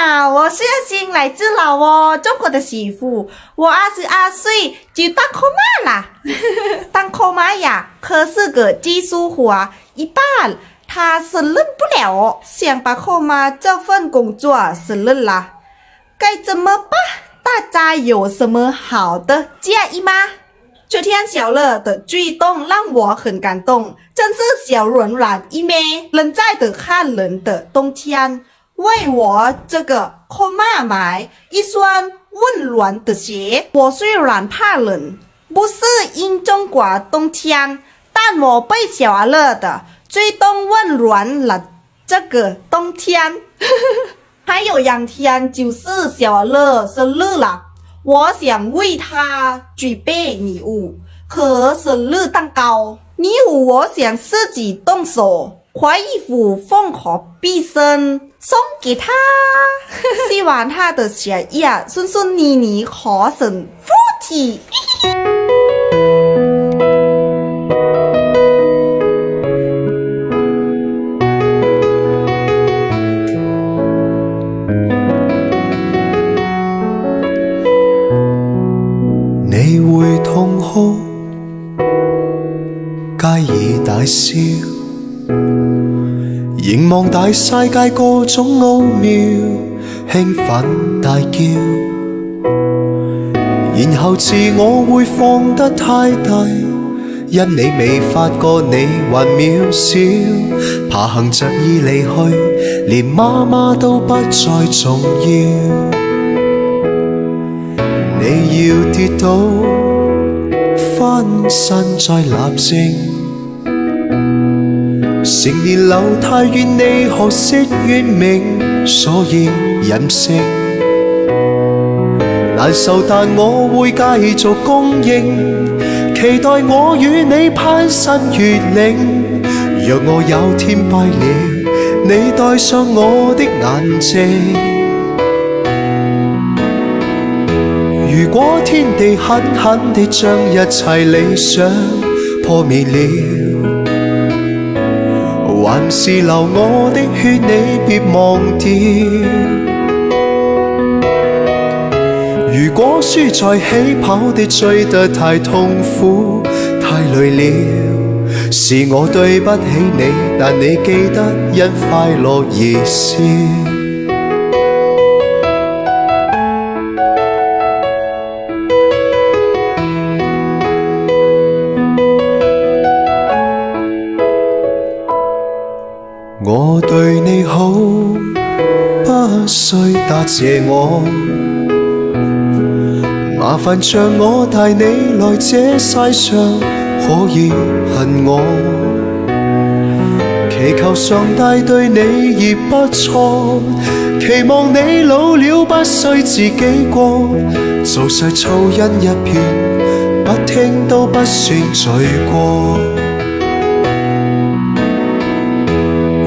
好，我是新来自老挝中国的媳妇，我22岁就当扣妈啦。当扣妈呀，可是个技术活一半，他胜任不了，想把扣妈这份工作胜任啦，该怎么办？大家有什么好的建议吗？这天小乐的举动让我很感动，真是小软软一枚，人在的汉人的冬天，为我这个扣妈买一双温暖的鞋。我虽然怕冷，不适应中国冬天，但我被小乐的举动温暖了这个冬天。还有2天就是小乐生日了，我想为他准备礼物和生日蛋糕。礼物我想自己动手，换衣服缝合毕生送给他。希望他的学业顺顺利利，考上附体。你會痛哭，皆已大笑，凝望大世界各種奧妙，興奮大叫，然後自我會放得太大，因你未發覺你還渺小，爬行着已離去，連媽媽都不再重要。你要跌倒，翻身再立正。成年留太遠，你學識怨命，所以任性。難受，但我會繼續供應，期待我與你攀山越嶺。若我有天敗了，你戴上我的眼鏡。如果天地狠狠地將一切理想破滅了，還是流我的血，你別忘掉。如果輸在起跑地追得太痛苦太累了，是我對不起你，但你記得因快樂而笑。我對你好，不需答謝我，麻煩像我帶你來這世上，可以恨我。祈求上帝對你亦不錯，期望你老了不需自己過，做誰噪音一片，不聽都不算罪過。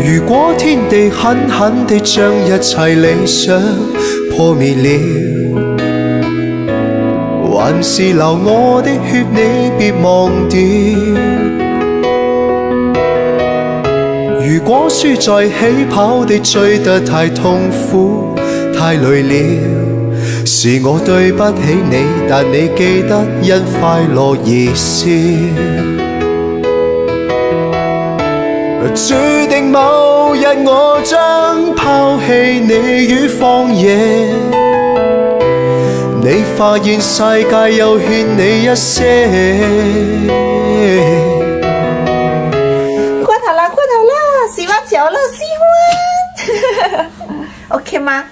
如果天地狠狠地將一切理想破滅了，還是流我的血，你別忘掉。如果輸在起跑地追得太痛苦太累了，是我對不起你，但你記得因快樂而笑。注定某日我將拋棄你於荒野，你發現世界又欠你一些。過頭啦，喜歡小樂喜歡。OK 嗎？